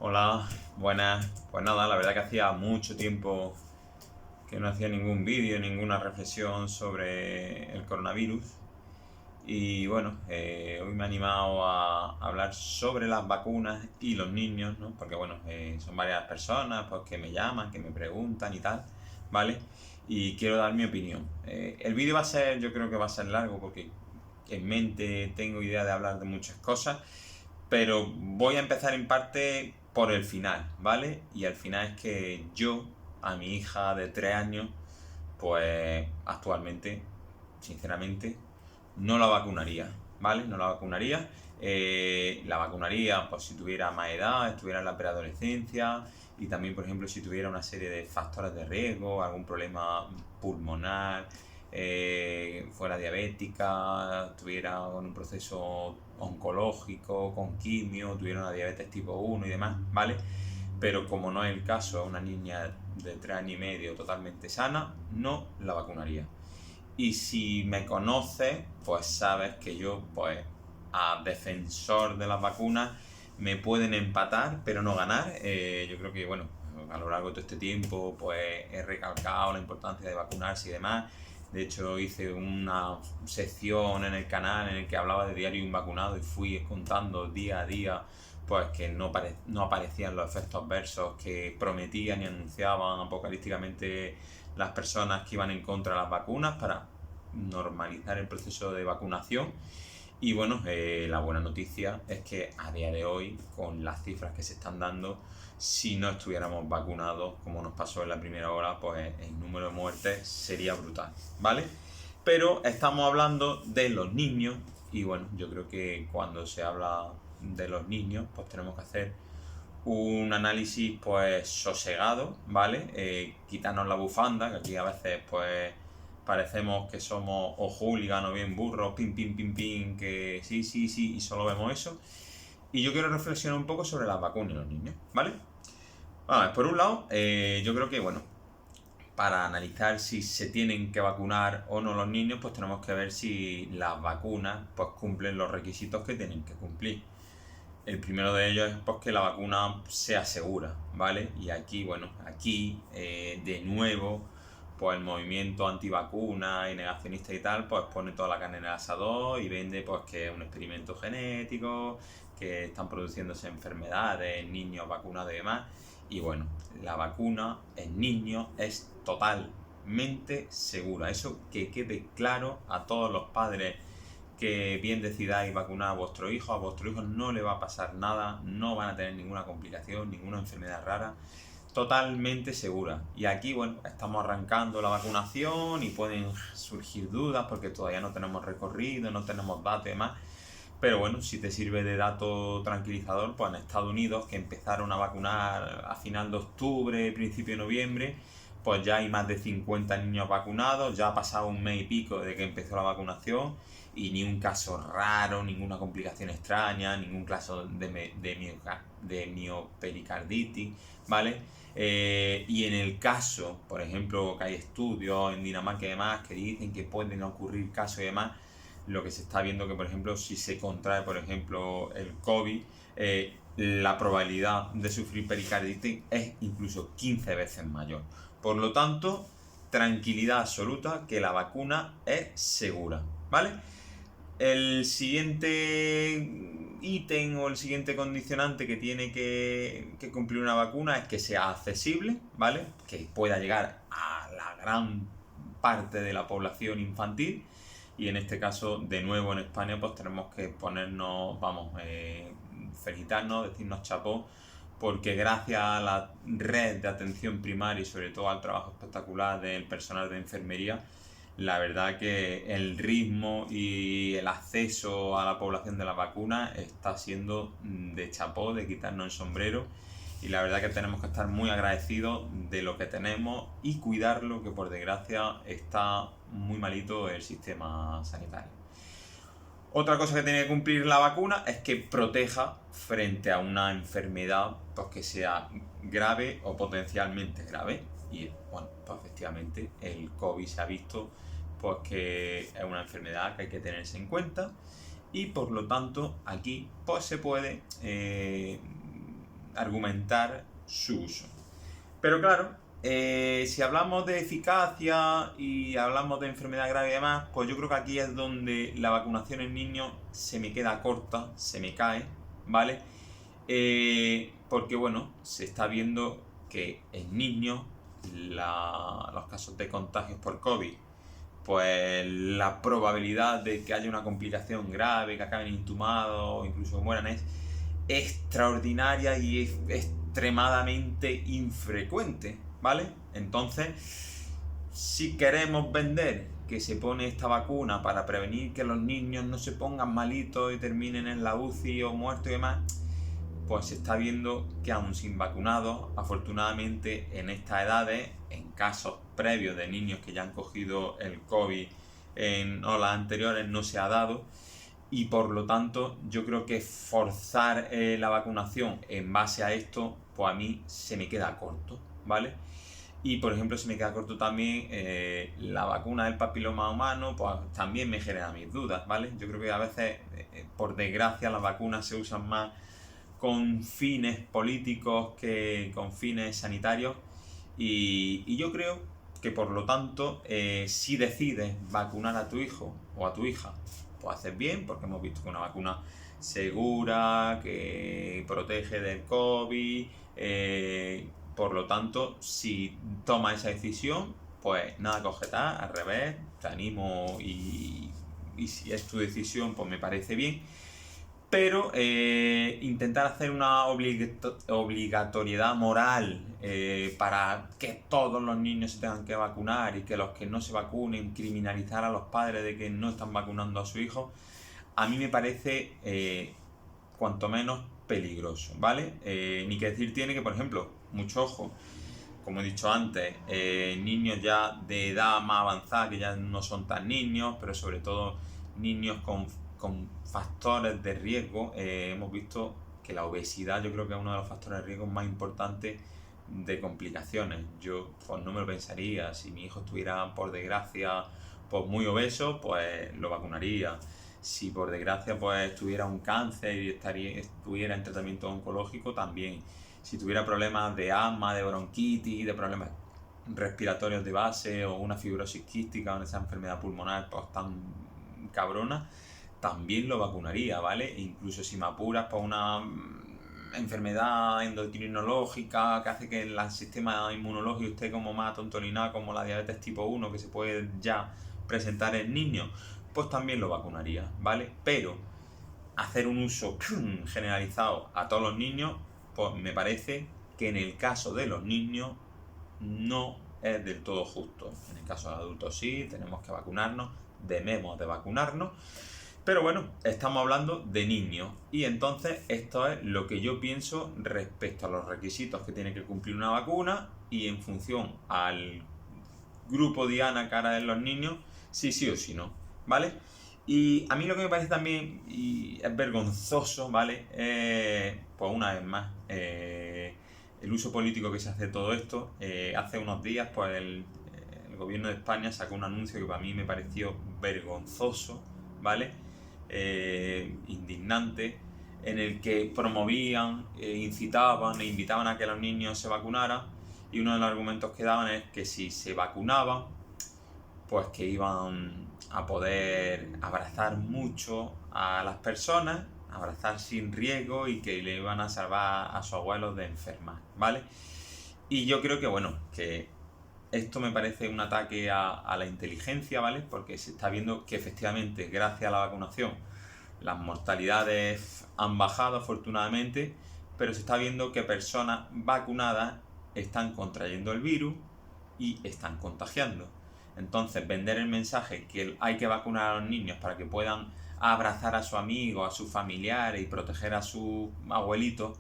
Hola, buenas. Pues nada, la verdad que hacía mucho tiempo que no hacía ningún vídeo, ninguna reflexión sobre el coronavirus. Y bueno, hoy me he animado a hablar sobre las vacunas y los niños, ¿no? Porque bueno, son varias personas pues, que me llaman, que me preguntan y tal, ¿vale? Y quiero dar mi opinión. El vídeo va a ser, yo creo que va a ser largo porque en mente tengo idea de hablar de muchas cosas, pero voy a empezar en parte por el final, ¿vale? Y el final es que yo, a mi hija de 3 años, pues actualmente, sinceramente, no la vacunaría, ¿vale? No la vacunaría. La vacunaría, pues si tuviera más edad, estuviera en la preadolescencia y también, por ejemplo, si tuviera una serie de factores de riesgo, algún problema pulmonar, fuera diabética, tuviera un proceso oncológico, con quimio, tuviera una diabetes tipo 1 y demás, ¿vale? Pero como no es el caso, una niña de 3 años y medio totalmente sana, no la vacunaría. Y si me conoces, pues sabes que yo, pues, a defensor de las vacunas, me pueden empatar, pero no ganar. Yo creo que, bueno, a lo largo de todo este tiempo, pues, he recalcado la importancia de vacunarse y demás. De hecho, hice una sección en el canal en el que hablaba de diario un vacunado y fui contando día a día pues que no aparecían los efectos adversos que prometían y anunciaban apocalípticamente las personas que iban en contra de las vacunas para normalizar el proceso de vacunación. Y bueno, la buena noticia es que a día de hoy, con las cifras que se están dando, si no estuviéramos vacunados, como nos pasó en la primera hora, pues el número de muertes sería brutal, ¿vale? Pero estamos hablando de los niños y bueno, yo creo que cuando se habla de los niños, pues tenemos que hacer un análisis pues sosegado, ¿vale? Quitarnos la bufanda, que aquí a veces pues parecemos que somos o hooligan o bien burros, pim, pim, pim, pim, que sí, sí, sí, y solo vemos eso. Y yo quiero reflexionar un poco sobre las vacunas y los niños, ¿vale? Vale, por un lado, yo creo que, bueno, para analizar si se tienen que vacunar o no los niños, pues tenemos que ver si las vacunas pues cumplen los requisitos que tienen que cumplir. El primero de ellos es pues, que la vacuna sea segura, ¿vale? Y aquí, bueno, aquí de nuevo, pues el movimiento antivacuna y negacionista y tal, pues pone toda la carne en el asador y vende pues que es un experimento genético, que están produciéndose enfermedades en niños vacunados y demás. Y bueno, la vacuna en niños es totalmente segura. Eso que quede claro a todos los padres que bien decidáis vacunar a vuestro hijo no le va a pasar nada, no van a tener ninguna complicación, ninguna enfermedad rara, totalmente segura. Y aquí, bueno, estamos arrancando la vacunación y pueden surgir dudas porque todavía no tenemos recorrido, no tenemos datos y demás. Pero bueno, si te sirve de dato tranquilizador, pues en Estados Unidos, que empezaron a vacunar a final de octubre, principio de noviembre, pues ya hay más de 50 niños vacunados, ya ha pasado un mes y pico de que empezó la vacunación y ni un caso raro, ninguna complicación extraña, ningún caso de miopericarditis, ¿vale? Y en el caso, por ejemplo, que hay estudios en Dinamarca y demás que dicen que pueden ocurrir casos y demás, lo que se está viendo que, por ejemplo, si se contrae, por ejemplo, el COVID, la probabilidad de sufrir pericarditis es incluso 15 veces mayor. Por lo tanto, tranquilidad absoluta que la vacuna es segura, ¿vale? El siguiente ítem o el siguiente condicionante que tiene que cumplir una vacuna es que sea accesible, ¿vale? Que pueda llegar a la gran parte de la población infantil. Y en este caso, de nuevo en España, pues tenemos que ponernos, vamos, felicitarnos, decirnos chapó, porque gracias a la red de atención primaria y sobre todo al trabajo espectacular del personal de enfermería, la verdad que el ritmo y el acceso a la población de la vacuna está siendo de chapó, de quitarnos el sombrero. Y la verdad que tenemos que estar muy agradecidos de lo que tenemos y cuidarlo, que por desgracia está muy malito el sistema sanitario. Otra cosa que tiene que cumplir la vacuna es que proteja frente a una enfermedad pues, que sea grave o potencialmente grave. Y bueno, pues efectivamente el COVID se ha visto pues que es una enfermedad que hay que tenerse en cuenta y por lo tanto aquí pues se puede argumentar su uso. Pero claro, si hablamos de eficacia y hablamos de enfermedad grave y demás, pues yo creo que aquí es donde la vacunación en niños se me queda corta, se me cae, ¿vale? Porque bueno, se está viendo que en niños los casos de contagios por COVID, pues la probabilidad de que haya una complicación grave, que acaben intubados o incluso que mueran es extraordinaria y es extremadamente infrecuente, ¿vale? Entonces, si queremos vender que se pone esta vacuna para prevenir que los niños no se pongan malitos y terminen en la UCI o muertos y demás, pues se está viendo que aún sin vacunados, afortunadamente en estas edades, en casos previos de niños que ya han cogido el COVID en olas anteriores, no se ha dado. Y por lo tanto, yo creo que forzar la vacunación en base a esto, pues a mí se me queda corto, ¿vale? Y por ejemplo, se me queda corto también la vacuna del papiloma humano, pues también me genera mis dudas, ¿vale? Yo creo que a veces, por desgracia, las vacunas se usan más con fines políticos que con fines sanitarios. Y yo creo que por lo tanto, si decides vacunar a tu hijo o a tu hija, pues haces bien, porque hemos visto que una vacuna segura, que protege del COVID, por lo tanto, si tomas esa decisión, pues nada que objetar, al revés, te animo y si es tu decisión, pues me parece bien. Pero intentar hacer una obligatoriedad moral para que todos los niños se tengan que vacunar y que los que no se vacunen, criminalizar a los padres de que no están vacunando a su hijo, a mí me parece cuanto menos peligroso, ¿vale? Ni que decir tiene que, por ejemplo, mucho ojo, como he dicho antes, niños ya de edad más avanzada, que ya no son tan niños, pero sobre todo niños con factores de riesgo. Hemos visto que la obesidad yo creo que es uno de los factores de riesgo más importantes de complicaciones. Yo pues no me lo pensaría, si mi hijo estuviera por desgracia pues muy obeso, pues lo vacunaría. Si por desgracia pues tuviera un cáncer y estuviera en tratamiento oncológico, también. Si tuviera problemas de asma, de bronquitis, de problemas respiratorios de base o una fibrosis quística o esa enfermedad pulmonar pues tan cabrona, también lo vacunaría, ¿vale? Incluso si me apuras por una enfermedad endocrinológica que hace que el sistema inmunológico esté como más tontolinado, como la diabetes tipo 1 que se puede ya presentar en niños, pues también lo vacunaría, ¿vale? Pero hacer un uso generalizado a todos los niños, pues me parece que en el caso de los niños no es del todo justo. En el caso de adultos sí, tenemos que vacunarnos, debemos de vacunarnos, pero bueno, estamos hablando de niños y entonces esto es lo que yo pienso respecto a los requisitos que tiene que cumplir una vacuna y en función al grupo diana cara de los niños, si sí o si no, ¿vale? Y a mí lo que me parece también, y es vergonzoso, ¿vale? Pues una vez más, el uso político que se hace de todo esto. Hace unos días, pues el gobierno de España sacó un anuncio que para mí me pareció vergonzoso, ¿vale? Indignante, en el que promovían, incitaban e invitaban a que los niños se vacunaran, y uno de los argumentos que daban es que si se vacunaban, pues que iban a poder abrazar mucho a las personas, abrazar sin riesgo y que le iban a salvar a sus abuelos de enfermar, ¿vale? Y yo creo que, bueno, que esto me parece un ataque a la inteligencia, ¿vale? Porque se está viendo que efectivamente, gracias a la vacunación, las mortalidades han bajado afortunadamente, pero se está viendo que personas vacunadas están contrayendo el virus y están contagiando. Entonces, vender el mensaje que hay que vacunar a los niños para que puedan abrazar a su amigo, a sus familiares y proteger a sus abuelitos,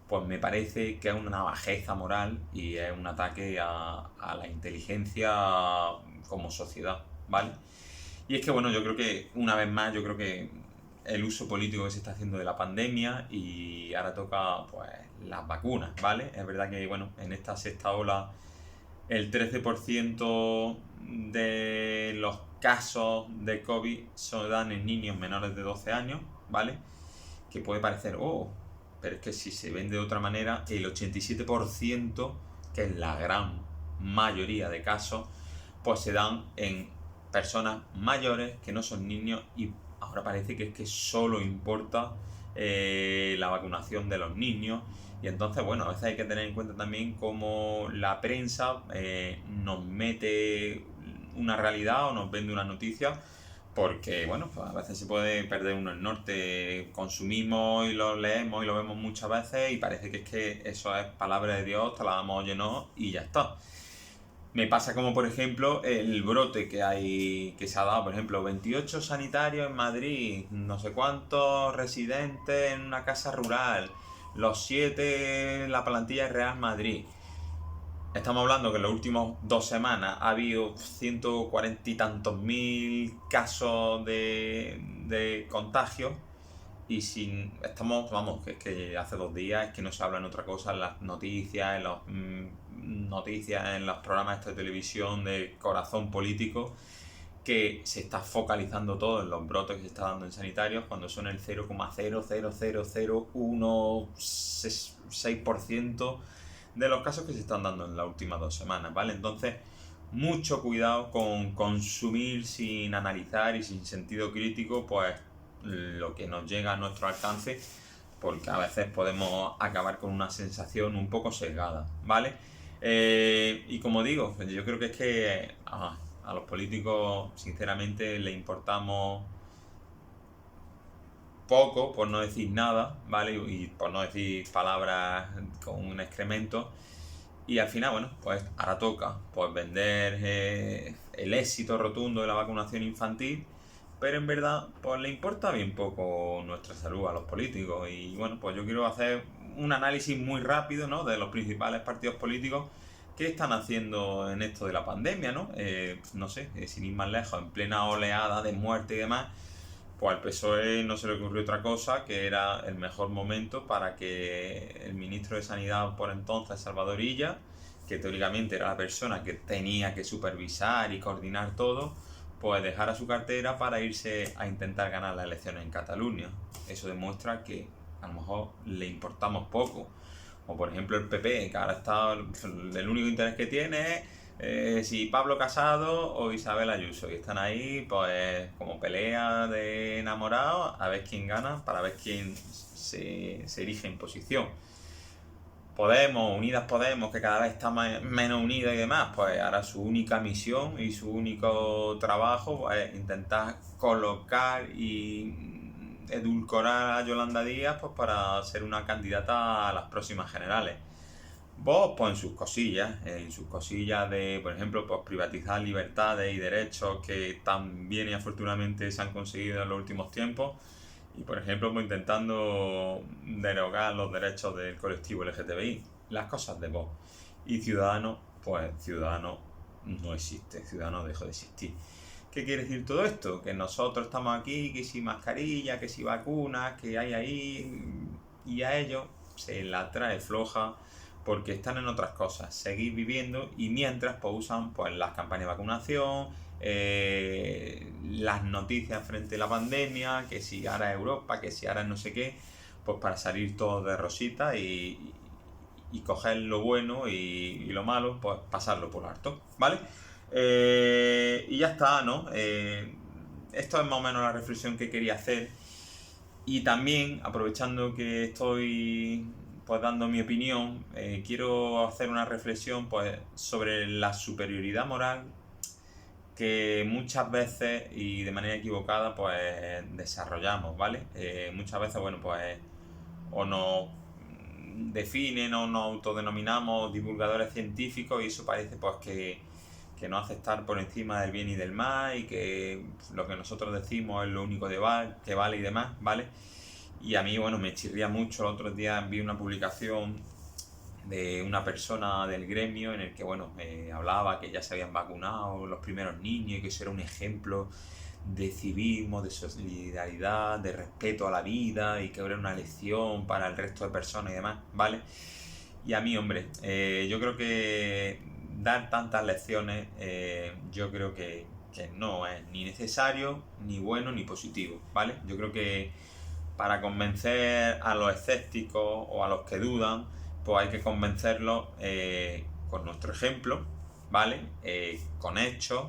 pues me parece que es una bajeza moral y es un ataque a la inteligencia como sociedad, ¿vale? Y es que, bueno, yo creo que, una vez más, yo creo que el uso político que se está haciendo de la pandemia y ahora toca, pues, las vacunas, ¿vale? Es verdad que, bueno, en esta sexta ola el 13% de los casos de COVID se dan en niños menores de 12 años, ¿vale? Que puede parecer, pero es que si se vende de otra manera, el 87%, que es la gran mayoría de casos, pues se dan en personas mayores que no son niños, y ahora parece que es que solo importa la vacunación de los niños. Y entonces, bueno, a veces hay que tener en cuenta también cómo la prensa nos mete una realidad o nos vende una noticia, porque, bueno, pues a veces se puede perder uno el norte. Consumimos y lo leemos y lo vemos muchas veces y parece que es que eso es palabra de Dios, te la damos lleno y ya está. Me pasa como, por ejemplo, el brote que se ha dado, por ejemplo, 28 sanitarios en Madrid, no sé cuántos residentes en una casa rural, los 7 en la plantilla de Real Madrid. Estamos hablando que en las últimas 2 semanas ha habido 140 y tantos mil casos de contagio. Y sin, estamos, vamos, que es que hace 2 días es que no se habla en otra cosa en las noticias, en los noticias, en los programas de televisión de corazón político, que se está focalizando todo en los brotes que se está dando en sanitarios, cuando son el 0,0000116% de los casos que se están dando en las últimas 2 semanas, ¿vale? Entonces, mucho cuidado con consumir sin analizar y sin sentido crítico, pues lo que nos llega a nuestro alcance, porque a veces podemos acabar con una sensación un poco sesgada, ¿vale? Y como digo, yo creo que es que a los políticos sinceramente le importamos poco, por no decir nada, ¿vale? Y por no decir palabras con un excremento. Y al final, bueno, pues ahora toca pues vender el éxito rotundo de la vacunación infantil, pero en verdad pues le importa bien poco nuestra salud a los políticos. Y bueno, pues yo quiero hacer un análisis muy rápido, ¿no?, de los principales partidos políticos que están haciendo en esto de la pandemia, ¿no? No sé, sin ir más lejos, en plena oleada de muerte y demás, pues al PSOE no se le ocurrió otra cosa, que era el mejor momento para que el ministro de Sanidad por entonces, Salvador Illa, que teóricamente era la persona que tenía que supervisar y coordinar todo, pues dejara su cartera para irse a intentar ganar las elecciones en Cataluña. Eso demuestra que a lo mejor le importamos poco. O por ejemplo el PP, que ahora está, el único interés que tiene es si Pablo Casado o Isabel Ayuso, y están ahí pues como pelea de enamorados a ver quién gana, para ver quién se erige en posición. Podemos, Unidas Podemos, que cada vez está menos unida y demás, pues ahora su única misión y su único trabajo es intentar colocar y edulcorar a Yolanda Díaz pues para ser una candidata a las próximas generales. Vox, pues en sus cosillas de, por ejemplo, pues privatizar libertades y derechos que tan bien y afortunadamente se han conseguido en los últimos tiempos. Y por ejemplo, pues intentando derogar los derechos del colectivo LGTBI. Las cosas de Vox. Y Ciudadanos, pues Ciudadanos no existe. Ciudadanos dejó de existir. ¿Qué quiere decir todo esto? Que nosotros estamos aquí, que si mascarilla, que si vacunas, que hay ahí, y a ellos se la trae floja porque están en otras cosas, seguir viviendo, y mientras pues usan pues las campañas de vacunación, las noticias frente a la pandemia, que si ahora Europa, que si ahora no sé qué, pues para salir todos de rosita y coger lo bueno y lo malo, pues pasarlo por alto, ¿vale? Y ya está, ¿no? Esto es más o menos la reflexión que quería hacer. Y también, aprovechando que estoy pues dando mi opinión, quiero hacer una reflexión pues sobre la superioridad moral que muchas veces y de manera equivocada pues desarrollamos, ¿vale? Muchas veces, bueno, pues o nos definen o nos autodenominamos divulgadores científicos, y eso parece pues que nos hace estar por encima del bien y del mal, y que lo que nosotros decimos es lo único que vale y demás, ¿vale? Y a mí, bueno, me chirría mucho. El otro día vi una publicación de una persona del gremio en el que, bueno, hablaba que ya se habían vacunado los primeros niños y que eso era un ejemplo de civismo, de solidaridad, de respeto a la vida, y que era una lección para el resto de personas y demás, ¿vale? Y a mí, hombre, yo creo que dar tantas lecciones, yo creo que no es ni necesario, ni bueno, ni positivo, ¿vale? Yo creo que para convencer a los escépticos o a los que dudan, pues hay que convencerlos con nuestro ejemplo, ¿vale? Con hechos,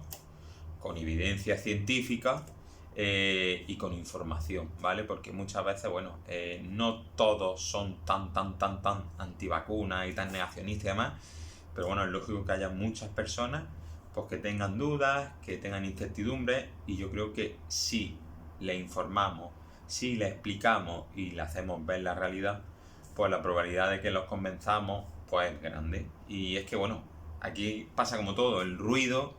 con evidencia científica y con información, ¿vale? Porque muchas veces, bueno, no todos son tan antivacunas y tan negacionistas y demás, pero bueno, es lógico que haya muchas personas pues que tengan dudas, que tengan incertidumbres, y yo creo que si le informamos, si le explicamos y le hacemos ver la realidad, pues la probabilidad de que los convenzamos pues es grande. Y es que bueno, aquí pasa como todo, el ruido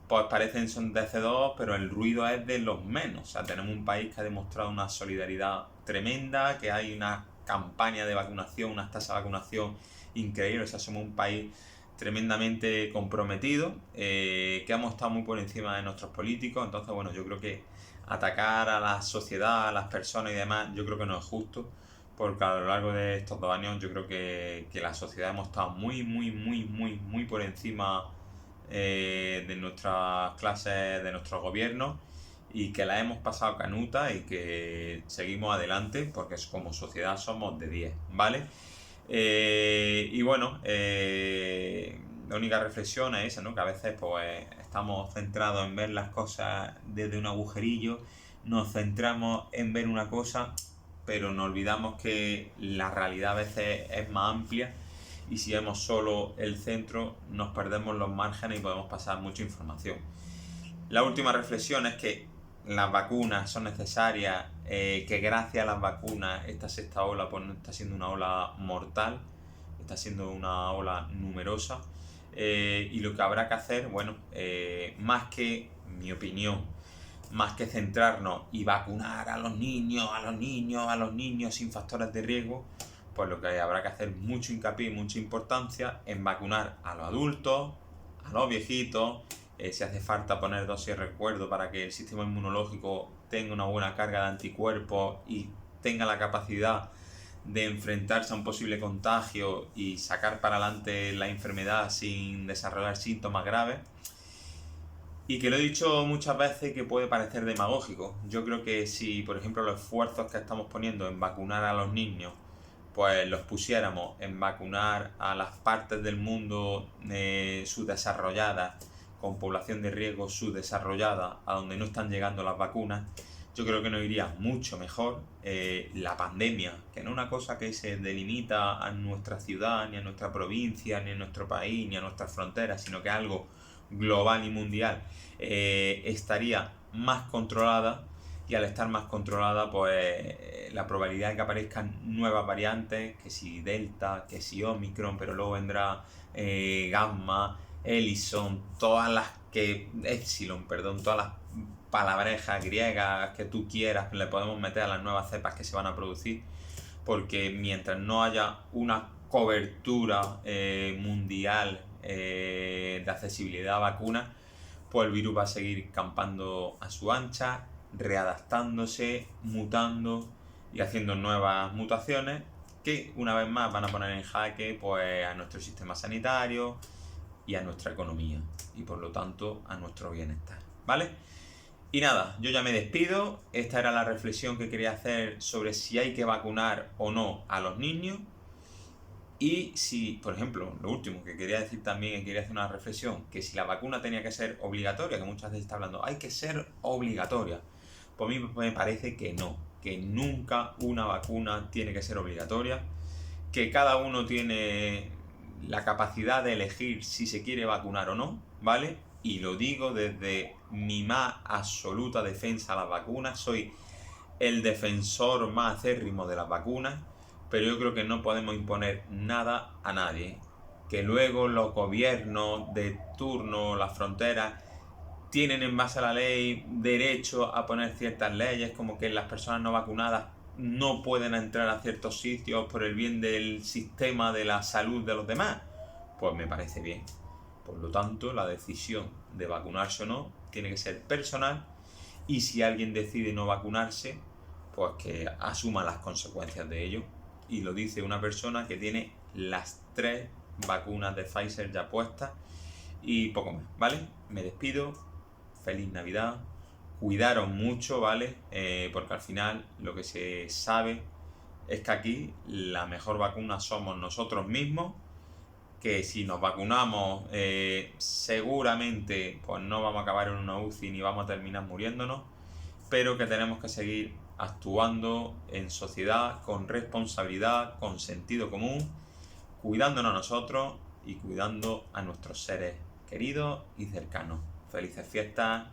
pues parece ensordecedor, pero el ruido es de los menos. O sea, tenemos un país que ha demostrado una solidaridad tremenda, que hay una campaña de vacunación, unas tasas de vacunación increíbles. O sea, somos un país tremendamente comprometido, que hemos estado muy por encima de nuestros políticos. Entonces, bueno, yo creo que atacar a la sociedad, a las personas y demás, yo creo que no es justo, porque a lo largo de estos 2 años yo creo que la sociedad hemos estado muy por encima de nuestras clases, de nuestros gobiernos, y que la hemos pasado canuta y que seguimos adelante porque como sociedad somos de 10, ¿vale? Y bueno, la única reflexión es esa, ¿no? Que a veces pues estamos centrados en ver las cosas desde un agujerillo, nos centramos en ver una cosa, pero nos olvidamos que la realidad a veces es más amplia, y si vemos solo el centro nos perdemos los márgenes y podemos pasar mucha información. La última reflexión es que las vacunas son necesarias, que gracias a las vacunas esta sexta ola pues no está siendo una ola mortal, está siendo una ola numerosa, y lo que habrá que hacer, bueno, más que, mi opinión, más que centrarnos y vacunar a los niños sin factores de riesgo, pues lo que habrá que hacer mucho hincapié y mucha importancia en vacunar a los adultos, a los viejitos, si hace falta poner dosis de recuerdo para que el sistema inmunológico tenga una buena carga de anticuerpos y tenga la capacidad de enfrentarse a un posible contagio y sacar para adelante la enfermedad sin desarrollar síntomas graves. Y que lo he dicho muchas veces, que puede parecer demagógico. Yo creo que si, por ejemplo, los esfuerzos que estamos poniendo en vacunar a los niños, pues los pusiéramos en vacunar a las partes del mundo subdesarrolladas, con población de riesgo subdesarrollada, a donde no están llegando las vacunas, yo creo que nos iría mucho mejor. La pandemia, que no es una cosa que se delimita a nuestra ciudad, ni a nuestra provincia, ni a nuestro país, ni a nuestras fronteras, sino que es algo global y mundial, estaría más controlada, y al estar más controlada pues la probabilidad de que aparezcan nuevas variantes, que si Delta, que si Omicron, pero luego vendrá Gamma, Ellison, Epsilon, todas las palabrejas griegas que tú quieras le podemos meter a las nuevas cepas que se van a producir, porque mientras no haya una cobertura mundial de accesibilidad a vacunas, pues el virus va a seguir campando a su ancha, readaptándose, mutando y haciendo nuevas mutaciones que una vez más van a poner en jaque pues a nuestro sistema sanitario y a nuestra economía, y por lo tanto a nuestro bienestar, ¿vale? Y nada, yo ya me despido. Esta era la reflexión que quería hacer sobre si hay que vacunar o no a los niños. Y si, por ejemplo, lo último que quería decir también, quería hacer una reflexión, que si la vacuna tenía que ser obligatoria, que muchas veces está hablando, hay que ser obligatoria. Pues a mí me parece que no, que nunca una vacuna tiene que ser obligatoria, que cada uno tiene la capacidad de elegir si se quiere vacunar o no, ¿vale? Y lo digo desde mi más absoluta defensa a las vacunas, soy el defensor más acérrimo de las vacunas, pero yo creo que no podemos imponer nada a nadie. Que luego los gobiernos de turno, las fronteras, tienen en base a la ley derecho a poner ciertas leyes, como que las personas no vacunadas no pueden entrar a ciertos sitios por el bien del sistema de la salud de los demás. Pues me parece bien. Por lo tanto, la decisión de vacunarse o no tiene que ser personal, y si alguien decide no vacunarse, pues que asuma las consecuencias de ello. Y lo dice una persona que tiene las 3 vacunas de Pfizer ya puestas y poco más, ¿vale? Me despido, feliz Navidad, cuidaros mucho, ¿vale? Porque al final lo que se sabe es que aquí la mejor vacuna somos nosotros mismos, que si nos vacunamos seguramente pues no vamos a acabar en una UCI ni vamos a terminar muriéndonos, pero que tenemos que seguir actuando en sociedad con responsabilidad, con sentido común, cuidándonos a nosotros y cuidando a nuestros seres queridos y cercanos. Felices fiestas.